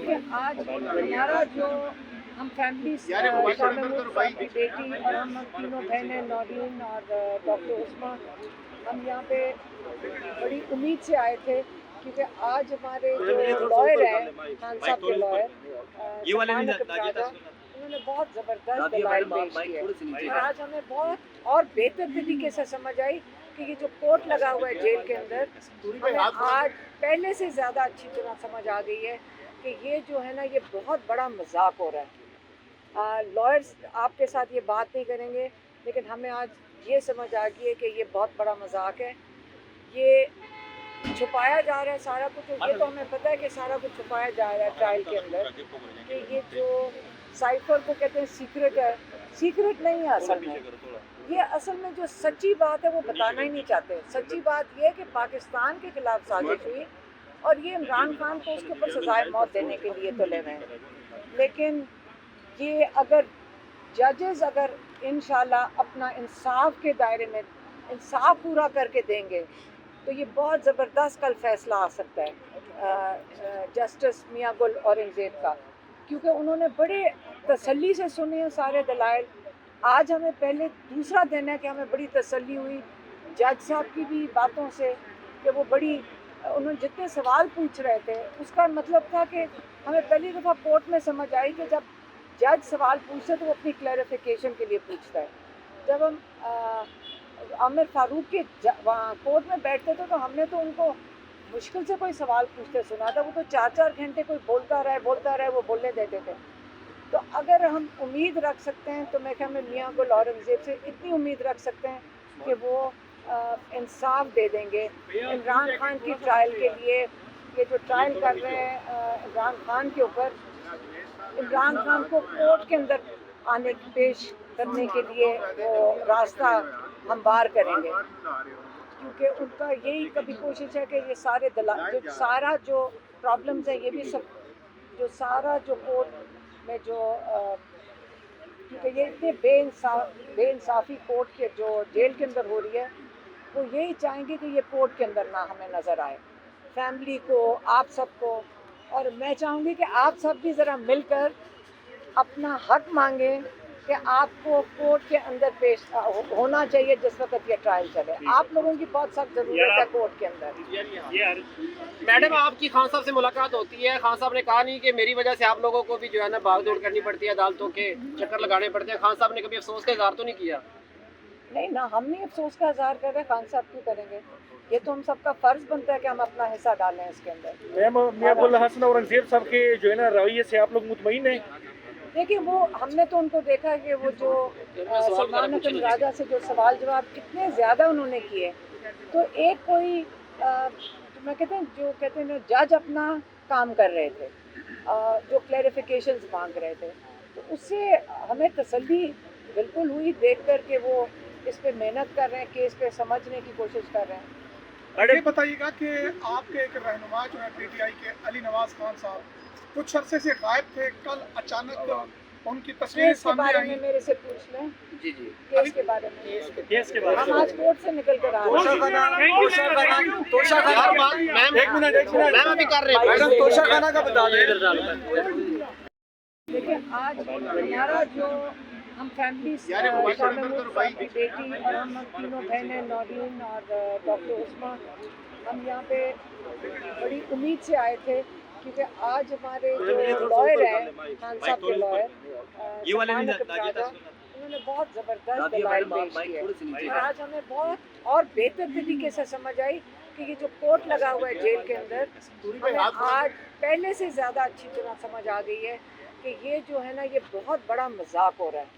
देखिए आज हमारा जो हम फैमिली शामिल हुए, आपकी बेटी और हम तीनों बहनें नौरीन और डॉक्टर उस्मा, हम यहाँ पे बड़ी उम्मीद से आए थे क्योंकि आज हमारे जो लॉयर हैं खान साहब के लॉयर सलमान अकबराजा, उन्होंने बहुत ज़बरदस्त दलाइल पेश किए और आज हमें बहुत और बेहतर तरीके से समझ आई कि ये जो कोर्ट लगा हुआ है जेल के अंदर, हमें आज पहले से ज़्यादा अच्छी तरह समझ आ गई है कि ये जो है ना ये बहुत बड़ा मजाक हो रहा है। लॉयर्स आपके साथ ये बात नहीं करेंगे, लेकिन हमें आज ये समझ आ गई है कि ये बहुत बड़ा मजाक है, ये छुपाया जा रहा है सारा कुछ। ये तो हमें पता है कि सारा कुछ छुपाया जा रहा है ट्रायल के अंदर, कि ये जो साइफर को कहते हैं सीक्रेट है, सीक्रेट नहीं है असल में। ये असल में जो सच्ची बात है वो बताना ही नहीं चाहते। सच्ची बात ये है कि पाकिस्तान के खिलाफ साजिश हुई और ये इमरान खान को उसके ऊपर सजाए मौत देने के लिए तुले हुए हैं। लेकिन ये अगर जजेस अगर इंशाल्लाह अपना इंसाफ के दायरे में इंसाफ पूरा करके देंगे तो ये बहुत ज़बरदस्त कल फैसला आ सकता है जस्टिस मियां गुल औरंगज़ेब का, क्योंकि उन्होंने बड़े तसल्ली से सुने हैं सारे दलाइल। आज हमें पहले दूसरा दिन है कि हमें बड़ी तसल्ली हुई जज साहब की भी बातों से कि वो बड़ी उन्होंने जितने सवाल पूछ रहे थे उसका मतलब था कि हमें पहली दफ़ा कोर्ट में समझ आई कि जब जज सवाल पूछते तो वो अपनी क्लैरिफिकेशन के लिए पूछता है। जब हम आमिर फारूक के वहाँ कोर्ट में बैठते थे तो हमने तो उनको मुश्किल से कोई सवाल पूछते सुना था, वो तो 4-4 घंटे कोई बोलता रहे वो बोलने देते थे। तो अगर हम उम्मीद रख सकते हैं तो मैं ख्याल में मियां गुल औरंगज़ेब से इतनी उम्मीद रख सकते हैं कि वो इंसाफ दे देंगे इमरान खान की ट्रायल के लिए। ये जो ट्रायल कर रहे हैं इमरान खान के ऊपर, इमरान खान को कोर्ट के अंदर आने पेश करने के लिए वो रास्ता हमवार करेंगे, क्योंकि उनका यही कभी कोशिश है कि ये सारे जो सारा जो प्रॉब्लम्स हैं ये भी सब जो सारा जो कोर्ट में जो क्योंकि ये इतने बेइंसाफ़ी कोर्ट के जो जेल के अंदर हो रही है, वो यही चाहेंगे कि ये कोर्ट के अंदर ना हमें नज़र आए, फैमिली को, आप सबको। और मैं चाहूँगी कि आप सब भी ज़रा मिलकर अपना हक मांगें कि आपको कोर्ट के अंदर पेश होना चाहिए जिस वक्त ये ट्रायल चले। आप लोगों की बहुत सख्त ज़रूरत है कोर्ट के अंदर। मैडम, आपकी खान साहब से मुलाकात होती है, खान साहब ने कहा नहीं कि मेरी वजह से आप लोगों को भी जो है ना भाग दौड़ करनी पड़ती है, अदालतों के चक्कर लगाने पड़ते हैं। खान साहब ने कभी अफसोस का इजहार तो नहीं किया? नहीं ना, हम नहीं अफसोस का इजहार कर रहे, खान साहब क्यों करेंगे? ये तो हम सबका फ़र्ज़ बनता है कि हम अपना हिस्सा डालें इसके अंदर। मियां गुल हसन औरंगज़ेब साहब के जो है ना रवैये से आप लोग मुतमईन हैं? देखिए, वो हमने तो उनको देखा कि वो जो सलमान अकबराजा से जो सवाल जवाब इतने ज़्यादा उन्होंने किए, तो एक कोई मैं कहते हैं जो कहते हैं ना जज अपना काम कर रहे थे, जो क्लैरिफिकेशंस मांग रहे थे, तो उससे हमें तसल्ली बिल्कुल हुई देख कर के वो इस पे मेहनत कर रहे हैं, केस पे समझने की कोशिश कर रहे हैं। ये बताइएगा कि आपके एक रहनुमा जो है पीटीआई के अली नवाज खान साहब कुछ अरसे से गायब थे, कल अचानक उनकी तस्वीरें सामने आई। मेरे से पूछ लें जी केस के बारे में। केस के बारे हम आज कोर्ट से निकल कर आ रहे हैं। मैम अभी कर रहे हैं, तोशा खाना का बता दें। देखिए आज हमारा जो हम फैमिली शामिल हुए, आपकी बेटी और हम तीनों बहनें नौरीन और डॉक्टर उस्मा, हम यहाँ पे बड़ी उम्मीद से आए थे क्योंकि आज हमारे जो लॉयर हैं खान साहब के लॉयर सलमान अकबराजा, उन्होंने बहुत ज़बरदस्त दलाइल पेश किए और आज हमें बहुत और बेहतर तरीके से समझ आई कि ये जो कोर्ट लगा हुआ है जेल के अंदर, हमें आज पहले से ज़्यादा अच्छी तरह समझ आ गई है कि ये जो है ना ये बहुत बड़ा मजाक हो रहा है।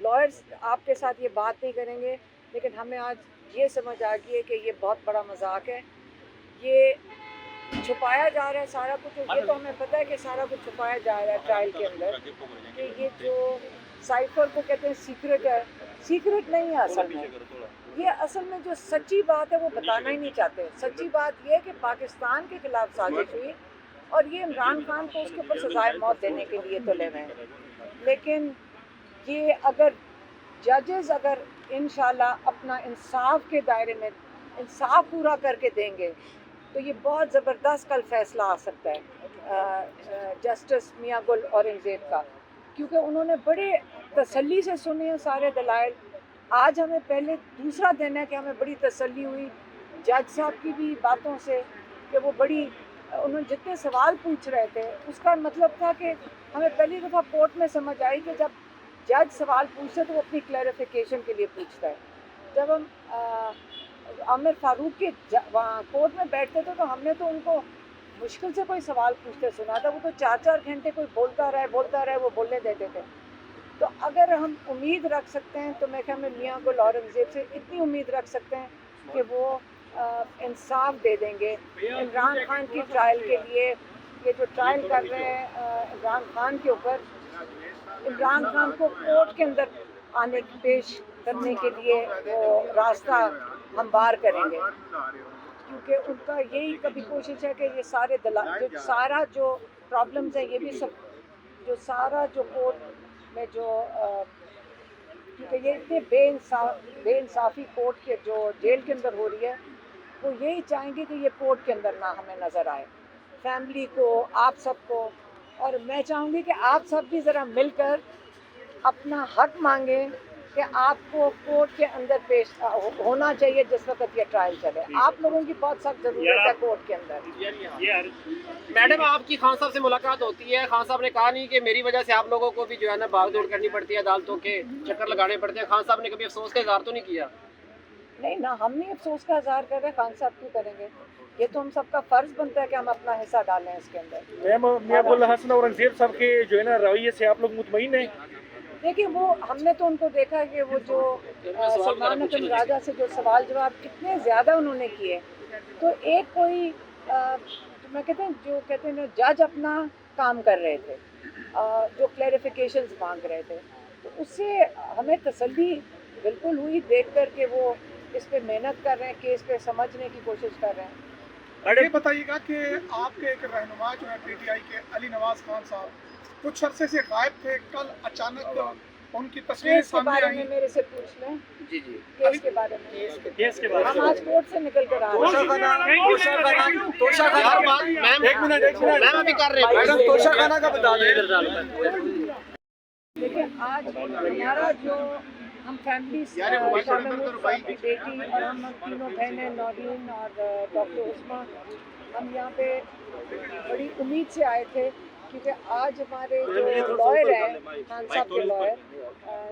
लॉयर्स आपके साथ ये बात नहीं करेंगे, लेकिन हमें आज ये समझ आ गई है कि ये बहुत बड़ा मजाक है, ये छुपाया जा रहा है सारा कुछ। ये तो हमें पता है कि सारा कुछ छुपाया जा रहा है ट्रायल के अंदर, कि ये जो साइफर को कहते हैं सीक्रेट है, सीक्रेट नहीं है असल में। ये असल में जो सच्ची बात है वो बताना ही नहीं चाहते। सच्ची बात ये है कि पाकिस्तान के खिलाफ साजिश हुई और ये इमरान खान को उसके ऊपर सजाए मौत देने के लिए तुले हुए हैं। लेकिन ये अगर जजेस अगर इंशाल्लाह अपना इंसाफ के दायरे में इंसाफ पूरा करके देंगे तो ये बहुत ज़बरदस्त कल फैसला आ सकता है। जस्टिस मियां गुल औरंगज़ेब का, क्योंकि उन्होंने बड़े तसल्ली से सुने हैं सारे दलाइल। आज हमें पहले दूसरा दिन है कि हमें बड़ी तसल्ली हुई जज साहब की भी बातों से कि वो बड़ी उन्होंने जितने सवाल पूछ रहे थे उसका मतलब था कि हमें पहली दफ़ा कोर्ट में समझ आई कि जब जज सवाल पूछते तो वो अपनी क्लैरिफिकेशन के लिए पूछता है। जब हम आमिर फारूक के वहाँ कोर्ट में बैठते थे तो हमने तो उनको मुश्किल से कोई सवाल पूछते सुना था, वो तो 4-4 घंटे कोई बोलता रहे वो बोलने देते थे। तो अगर हम उम्मीद रख सकते हैं तो मैं ख्याल में मियां गुल औरंगज़ेब से इतनी उम्मीद रख सकते हैं कि वो इंसाफ दे देंगे। इमरान खान की ट्रायल के लिए ये जो ट्रायल कर रहे हैं इमरान खान के ऊपर, इमरान खान को कोर्ट के अंदर आने पेश करने के लिए वो रास्ता हमवार करेंगे, क्योंकि उनका यही कभी कोशिश है कि ये सारे जो सारा जो प्रॉब्लम्स हैं ये भी सब जो सारा जो कोर्ट में जो क्योंकि ये इतने बेइंसाफ़ी कोर्ट के जो जेल के अंदर हो रही है, वो यही चाहेंगे कि ये कोर्ट के अंदर ना हमें नज़र आए, फैमिली को, आप सबको। और मैं चाहूँगी कि आप सब भी ज़रा मिलकर अपना हक मांगें कि आपको कोर्ट के अंदर पेश होना चाहिए जिस वक्त ये ट्रायल चले। आप लोगों की बहुत सख्त ज़रूरत है कोर्ट के अंदर। मैडम, आपकी खान साहब से मुलाकात होती है, खान साहब ने कहा नहीं कि मेरी वजह से आप लोगों को भी जो है ना भाग दौड़ करनी पड़ती है, अदालतों के चक्कर लगाने पड़ते हैं। खान साहब ने कभी अफसोस का इजहार तो नहीं किया? नहीं ना, हम नहीं अफसोस का इजहार कर रहे, खान साहब क्यों करेंगे? ये तो हम सबका फ़र्ज़ बनता है कि हम अपना हिस्सा डालें इसके अंदर। मैम, मियां गुल हसन औरंगज़ेब साहब के जो है ना रवैये से आप लोग मुतमईन हैं? देखिए, वो हमने तो उनको देखा है कि वो जो सलमान अकरम राजा से जो सवाल जवाब कितने ज़्यादा उन्होंने किए, तो एक कोई मैं कहते हैं जो कहते हैं ना जज अपना काम कर रहे थे, जो क्लैरिफिकेशंस मांग रहे थे, तो उससे हमें तसल्ली बिल्कुल हुई देख कर के वो इस पे मेहनत कर रहे हैं, केस पे समझने की कोशिश कर रहे हैं। ये बताइएगा कि आपके एक रहनुमा जो है पीटीआई के अली नवाज खान साहब कुछ अरसे से गायब थे, कल अचानक उनकी तस्वीरें केस के सामने बारे आई। में मेरे से पूछ लें। जी केस के बारे में हम आज कोर्ट से निकल कर आ रहे हैं। मैम अभी कर रहे हैं, तोशा खाना का बता दें। देखिए, आज हमारा जो हम फैमिली शामिल की बेटी और हम तीनों बहनें नौरीन और डॉक्टर उस्मा, हम यहाँ पे बड़ी उम्मीद से आए थे, क्योंकि आज हमारे जो लॉयर हैं खान साहब के लॉयर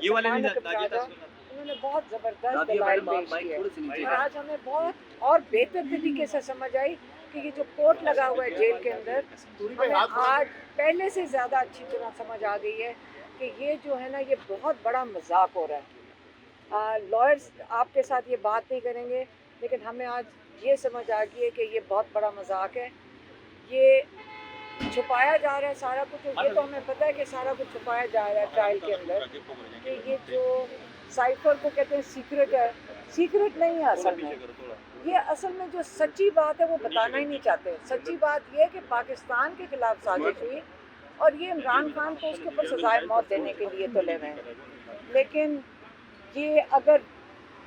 सलमान अकरम राजा, उन्होंने बहुत ज़बरदस्त दलाइल पेश किए और आज हमें बहुत और बेहतर तरीके से समझ आई कि ये जो कोर्ट लगा हुआ है जेल के अंदर, हमें आज पहले से ज़्यादा अच्छी तरह समझ आ गई है कि ये जो है ना ये बहुत बड़ा मजाक हो रहा है। लॉयर्स आपके साथ ये बात नहीं करेंगे, लेकिन हमें आज ये समझ आ गई है कि ये बहुत बड़ा मजाक है, ये छुपाया जा रहा है सारा कुछ। ये तो हमें पता है कि सारा कुछ छुपाया जा रहा है ट्रायल के अंदर, कि ये जो साइफर को कहते हैं सीक्रेट है, सीक्रेट नहीं है असल में। ये असल में जो सच्ची बात है वो बताना ही नहीं चाहते। सच्ची बात ये है कि पाकिस्तान के खिलाफ साजिश हुई और ये इमरान खान को उसके ऊपर सजाए मौत देने के लिए तुले हुए हैं। लेकिन ये अगर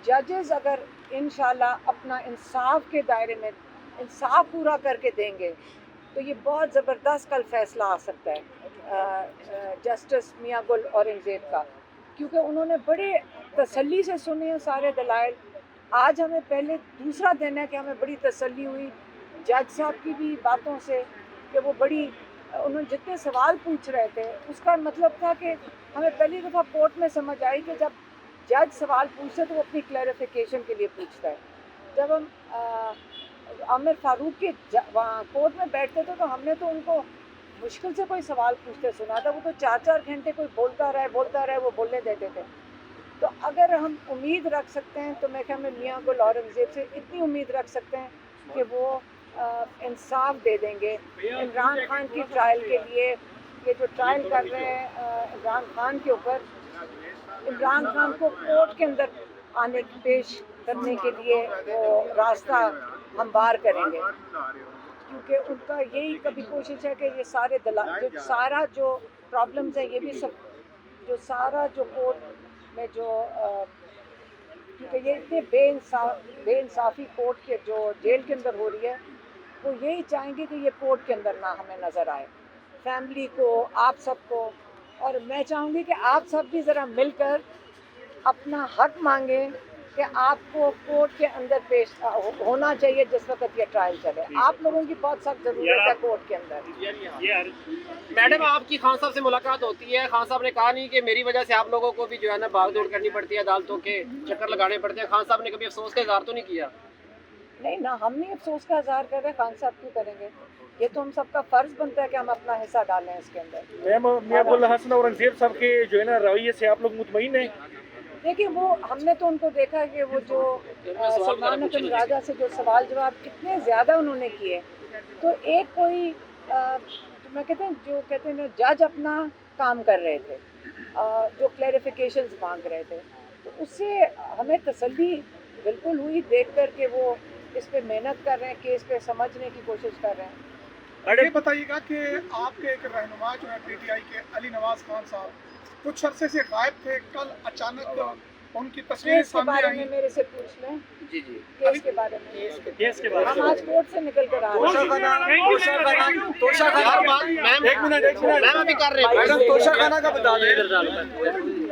जजेस अगर इंशाल्लाह अपना इंसाफ के दायरे में इंसाफ पूरा करके देंगे तो ये बहुत ज़बरदस्त कल फैसला आ सकता है जस्टिस मियां गुल औरंगज़ेब का, क्योंकि उन्होंने बड़े तसल्ली से सुने हैं सारे दलाइल। आज हमें पहले दूसरा दिन है कि हमें बड़ी तसल्ली हुई जज साहब की भी बातों से कि वो बड़ी उन्होंने जितने सवाल पूछ रहे थे उसका मतलब था कि हमें पहली दफ़ा कोर्ट में समझ आई कि जब जज सवाल पूछते तो वो अपनी क्लैरिफिकेशन के लिए पूछता है। जब हम आमिर फारूक के वहाँ कोर्ट में बैठते थे तो हमने तो उनको मुश्किल से कोई सवाल पूछते सुना था, वो तो 4-4 घंटे कोई बोलता रहे वो बोलने देते थे। तो अगर हम उम्मीद रख सकते हैं तो मैं ख्याल में मियां गुल औरंगज़ेब से इतनी उम्मीद रख सकते हैं कि वो इंसाफ दे देंगे। इमरान खान की ट्रायल के लिए ये जो ट्रायल कर रहे हैं इमरान खान के ऊपर, इमरान खान को कोर्ट के अंदर आने पेश करने के लिए वो रास्ता हमवार करेंगे, क्योंकि उनका यही कभी कोशिश है कि ये सारे जो सारा जो प्रॉब्लम्स हैं ये भी सब जो सारा जो कोर्ट में जो क्योंकि ये इतने बेइंसाफ़ी कोर्ट के जो जेल के अंदर हो रही है, वो यही चाहेंगे कि ये कोर्ट के अंदर ना हमें नज़र आए, फैमिली को, आप सबको। और मैं चाहूँगी कि आप सब भी ज़रा मिलकर अपना हक मांगें कि आपको कोर्ट के अंदर पेश होना चाहिए जिस वक्त ये ट्रायल चले। आप लोगों की बहुत सख्त ज़रूरत है कोर्ट के अंदर। मैडम आपकी खान साहब से मुलाकात होती है, खान साहब ने कहा नहीं कि मेरी वजह से आप लोगों को भी जो है ना भाग दौड़ करनी पड़ती है, अदालतों के चक्कर लगाने पड़ते हैं। खान साहब ने कभी अफसोस का इजहार तो नहीं किया? नहीं ना, हम नहीं अफसोस का इजहार कर रहे, खान साहब क्यों करेंगे? ये तो हम सबका फ़र्ज़ बनता है कि हम अपना हिस्सा डालें इसके अंदर। मैम मियां अब्दुल्ला हसन औरंगजेब साहब के जो है ना रवैये से आप लोग मुतमईन हैं? देखिए, वो हमने तो उनको देखा कि वो जो सलमान अकरम राजा से जो सवाल जवाब इतने ज़्यादा उन्होंने किए, तो एक कोई मैं कहते हैं जो कहते हैं ना जज अपना काम कर रहे थे, जो क्लैरिफिकेशंस मांग रहे थे, तो उससे हमें तसल्ली बिल्कुल हुई देख कर के वो इस पे मेहनत कर रहे हैं, केस पे समझने की कोशिश कर रहे हैं। ये बताइएगा कि आपके एक रहनुमा जो है पीटीआई के अली नवाज खान साहब कुछ अरसे से गायब थे, कल अचानक उनकी तस्वीरें केस के सामने बारे आई। में मेरे से पूछ लें। जी जी, केस के बारे में केस के बारे हम आज कोर्ट से निकल कर आ रहे हैं। हर बात मैम एक मिनट मैम अभी कर रहे हैं। मैडम तोशाखाना का बता दें।